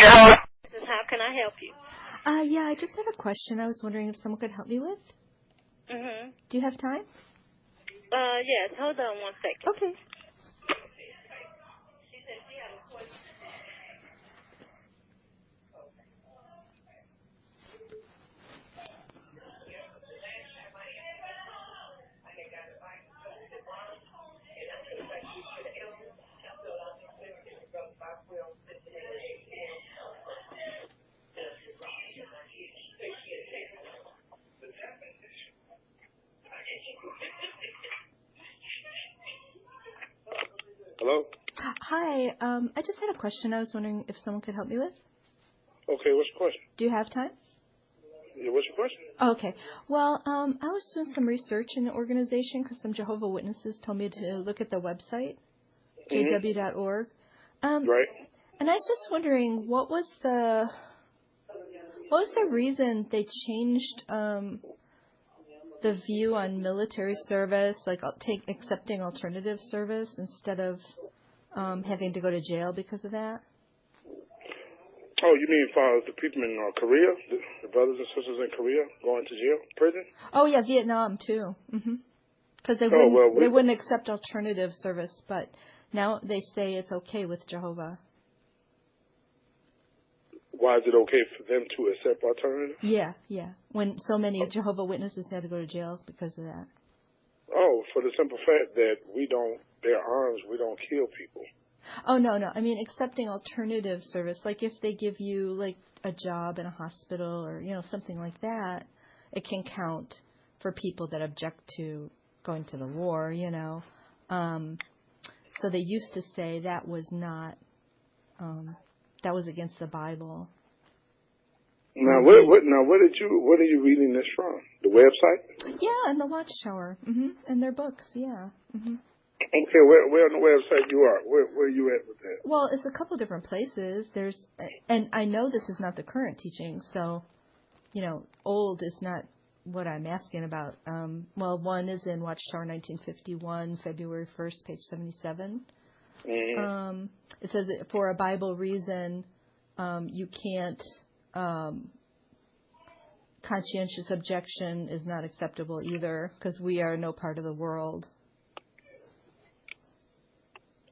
How can I help you? Yeah, I just had a question I was wondering if someone could help me with. Mm-hmm. Do you have time? Yes. Hold on one second. Okay. Hello? Hi, I just had a question I was wondering if someone could help me with. Okay, what's your question? Do you have time? Yeah, what's your question? Okay. Well, I was doing some research in the organization because some Jehovah's Witnesses told me to look at the website, jw.org. Right. And I was just wondering, what was the reason they changed the view on military service, like accepting alternative service instead of having to go to jail because of that? Oh, you mean for the people in Korea, the brothers and sisters in Korea going to jail, prison? Oh yeah, Vietnam too. Because they wouldn't accept alternative service, but now they say it's okay with Jehovah. Why is it okay for them to accept alternatives? Yeah. When so many Jehovah's Witnesses had to go to jail because of that. Oh, for the simple fact that we don't bear arms, we don't kill people. Oh, no. I mean, accepting alternative service, like if they give you like a job in a hospital or, something like that, it can count for people that object to going to the war, So they used to say that was not, that was against the Bible. Now, where are you reading this from? The website? Yeah, and the Watchtower, and their books, yeah. Okay, where on the website you are? Where are you at with that? Well, it's a couple different places. And I know this is not the current teaching, so, old is not what I'm asking about. Well, one is in Watchtower 1951, February 1st, page 77. Mm-hmm. It says that for a Bible reason, you can't, conscientious objection is not acceptable either because we are no part of the world.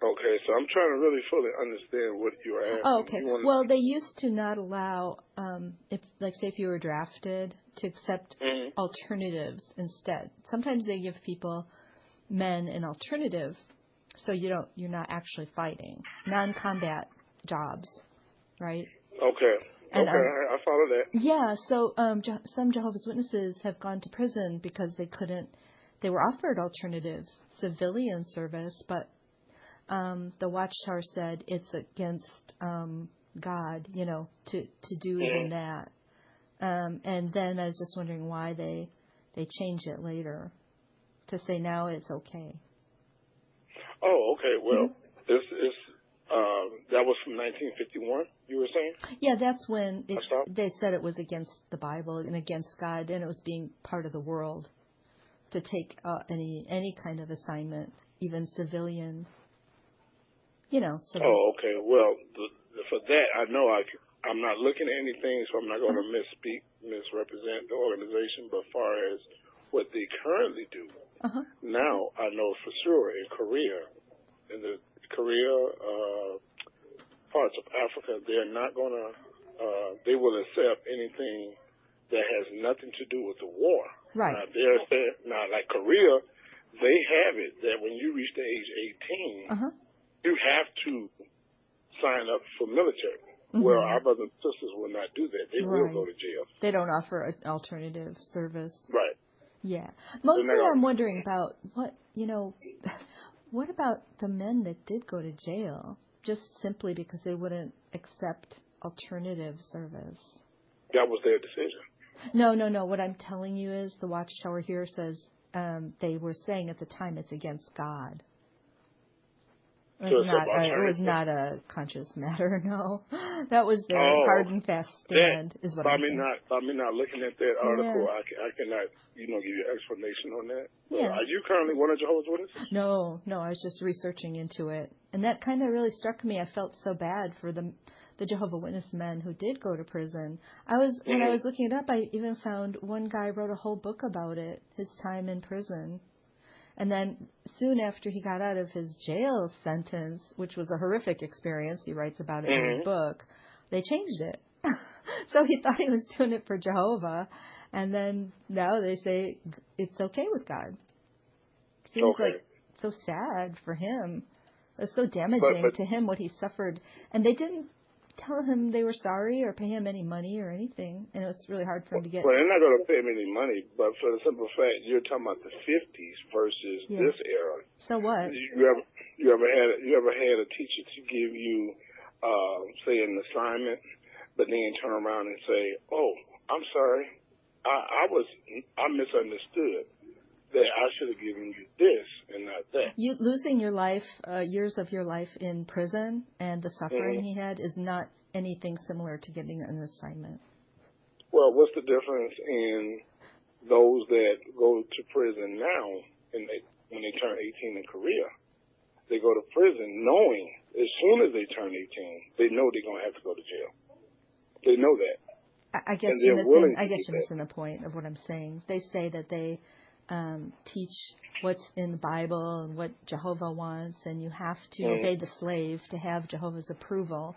Okay, so I'm trying to really fully understand what you're asking. Oh, okay. Well, they used to not allow, if you were drafted, to accept alternatives instead. Sometimes they give men an alternative, so you're not actually fighting. Non-combat jobs, right? Okay. And, I follow that. Yeah, so some Jehovah's Witnesses have gone to prison because they were offered alternative civilian service, but the Watchtower said it's against God, to do even that. And then I was just wondering why they changed it later to say now it's okay. Oh, okay. Well, that was from 1951, you were saying? Yeah, that's when they said it was against the Bible and against God, and it was being part of the world to take any kind of assignment, even civilian. Oh, okay. Well, for that, I know I'm not looking at anything, so I'm not going to misrepresent the organization. But as far as what they currently do, now I know for sure in the Korea parts of Africa, they're not going to, they will accept anything that has nothing to do with the war. Right. Now, like Korea, they have it that when you reach the age 18, you have to sign up for military. Well, our brothers and sisters will not do that. They will go to jail. They don't offer an alternative service. Right. Yeah. Mostly I'm wondering about what about the men that did go to jail just simply because they wouldn't accept alternative service? That was their decision. No. What I'm telling you is the Watchtower here says they were saying at the time it's against God. It was not a conscious matter, no. That was their hard and fast stand, is what I'm saying. By me not looking at that article, I cannot, give you an explanation on that. Yeah. Are you currently one of Jehovah's Witnesses? No, I was just researching into it. And that kind of really struck me. I felt so bad for the the Jehovah Witness men who did go to prison. When I was looking it up, I even found one guy wrote a whole book about it, his time in prison. And then soon after he got out of his jail sentence, which was a horrific experience, he writes about it in his book, they changed it. So he thought he was doing it for Jehovah, and then now they say it's okay with God. Seems like so sad for him. It was so damaging to him what he suffered. And they didn't tell him they were sorry or pay him any money or anything. And it was really hard for him to get. Well, they're not going to pay him any money, but for the simple fact, you're talking about the 50s versus this era. So what? You ever had a teacher to give you, say, an assignment, but then turn around and say, "Oh, I'm sorry, I misunderstood. That I should have given you this and not that." You losing your life, years of your life in prison, and the suffering he had is not anything similar to getting an assignment. Well, what's the difference in those that go to prison now, and when they turn 18 in Korea? They go to prison knowing as soon as they turn 18, they know they're going to have to go to jail. They know that. I guess you're missing the point of what I'm saying. They say that they teach what's in the Bible and what Jehovah wants, and you have to obey the slave to have Jehovah's approval,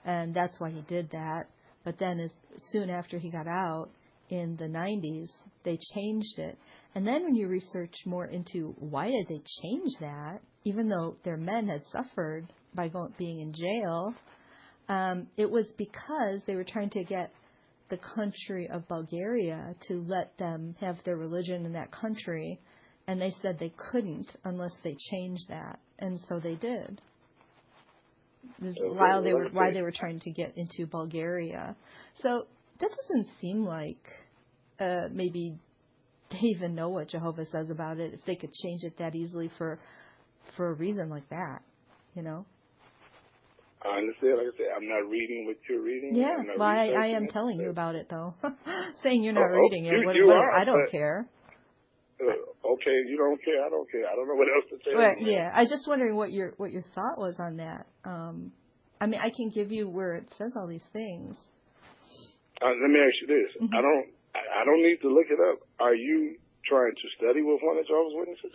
and that's why he did that. But then as soon after he got out in the 90s, they changed it. And then when you research more into why did they change that, even though their men had suffered by being in jail, it was because they were trying to get the country of Bulgaria to let them have their religion in that country, and they said they couldn't unless they changed that, and so they did. Why they were trying to get into Bulgaria. So that doesn't seem like maybe they even know what Jehovah says about it, if they could change it that easily for a reason like that, you know? I understand. Like I said, I'm not reading what you're reading. Yeah, well, I am telling you about it, though. Saying you're not reading it, I don't care. Okay, you don't care. I don't care. I don't know what else to tell you. Yeah, I was just wondering what your thought was on that. I mean, I can give you where it says all these things. Let me ask you this. I don't need to look it up. Are you trying to study with one of Jehovah's Witnesses?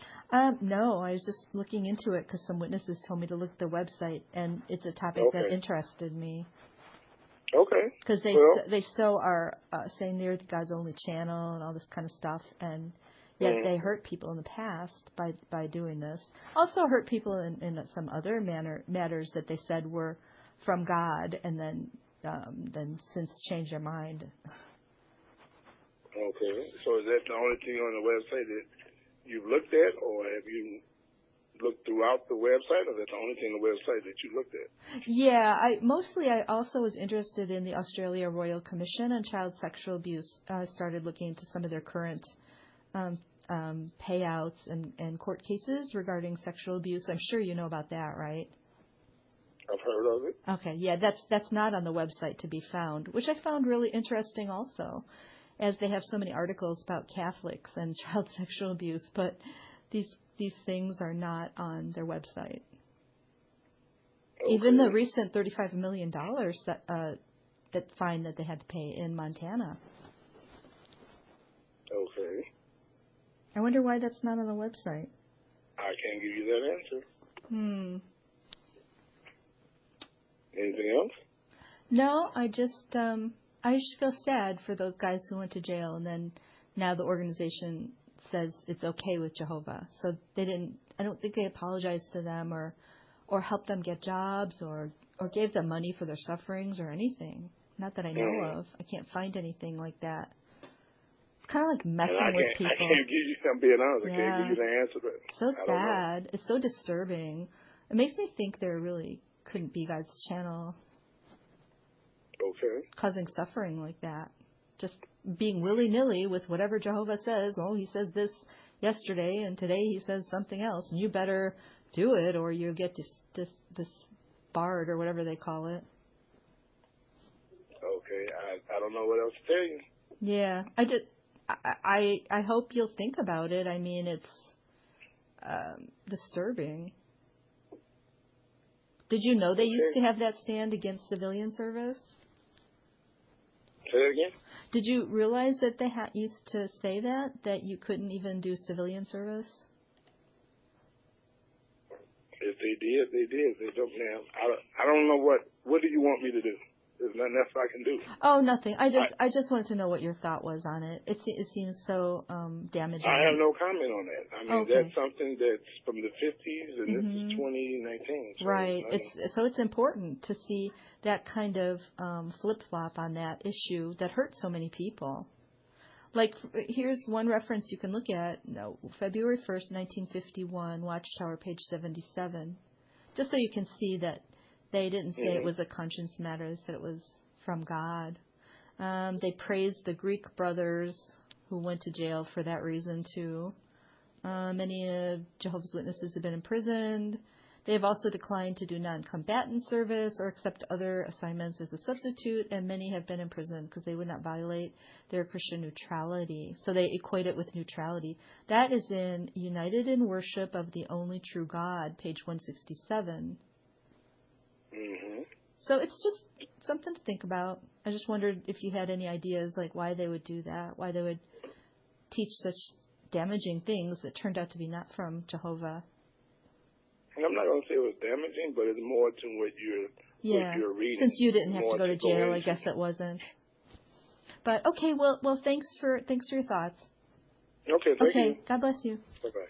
No, I was just looking into it because some witnesses told me to look at their website, and it's a topic that interested me. Okay. Because they are saying they're God's only channel and all this kind of stuff, and yet they hurt people in the past by doing this. Also hurt people in some other matters that they said were from God, and then since changed their mind. Okay. So is that the only thing on the website that you've looked at, or have you looked throughout the website, or that's the only thing on the website that you looked at? Yeah, I also was interested in the Australia Royal Commission on Child Sexual Abuse. I started looking into some of their current payouts and court cases regarding sexual abuse. I'm sure you know about that, right? I've heard of it. Okay, yeah, that's not on the website to be found, which I found really interesting also, as they have so many articles about Catholics and child sexual abuse, but these things are not on their website. Okay. Even the recent $35 million that fine that they had to pay in Montana. Okay. I wonder why that's not on the website. I can't give you that answer. Anything else? No, I just feel sad for those guys who went to jail, and then now the organization says it's okay with Jehovah. So I don't think they apologized to them or helped them get jobs or gave them money for their sufferings or anything. Not that I know of. I can't find anything like that. It's kind of like messing with people. I can't give you, I'm being honest, I can't give you the answer. But so sad. It's so disturbing. It makes me think there really couldn't be God's channel. Okay. Causing suffering like that. Just being willy-nilly with whatever Jehovah says. Oh, he says this yesterday, and today he says something else. And you better do it, or you get disbarred, or whatever they call it. Okay. I don't know what else to tell you. Yeah. I hope you'll think about it. I mean, it's disturbing. Did you know they used to have that stand against civilian service? Say that again? Did you realize that they used to say that you couldn't even do civilian service? If they did, they did. They don't now. I don't know what do you want me to do? There's nothing else I can do. Oh, nothing. I just wanted to know what your thought was on it. It seems so damaging. I have no comment on that. I mean, okay. That's something that's from the 50s, and this is 2019. So right. It's important to see that kind of flip-flop on that issue that hurt so many people. Like, here's one reference you can look at. No, February 1st, 1951, Watchtower, page 77. Just so you can see that they didn't say it was a conscience matter. They said it was from God. They praised the Greek brothers who went to jail for that reason, too. Many Jehovah's Witnesses have been imprisoned. They have also declined to do non-combatant service or accept other assignments as a substitute, and many have been imprisoned because they would not violate their Christian neutrality. So they equate it with neutrality. That is in United in Worship of the Only True God, page 167. Mm-hmm. So it's just something to think about. I just wondered if you had any ideas, like why they would do that, why they would teach such damaging things that turned out to be not from Jehovah. I'm not going to say it was damaging, but it's more to what you're reading. Since you didn't have to go to jail, I guess it wasn't. But okay, well, thanks for your thoughts. Okay, thank you. God bless you. Bye-bye.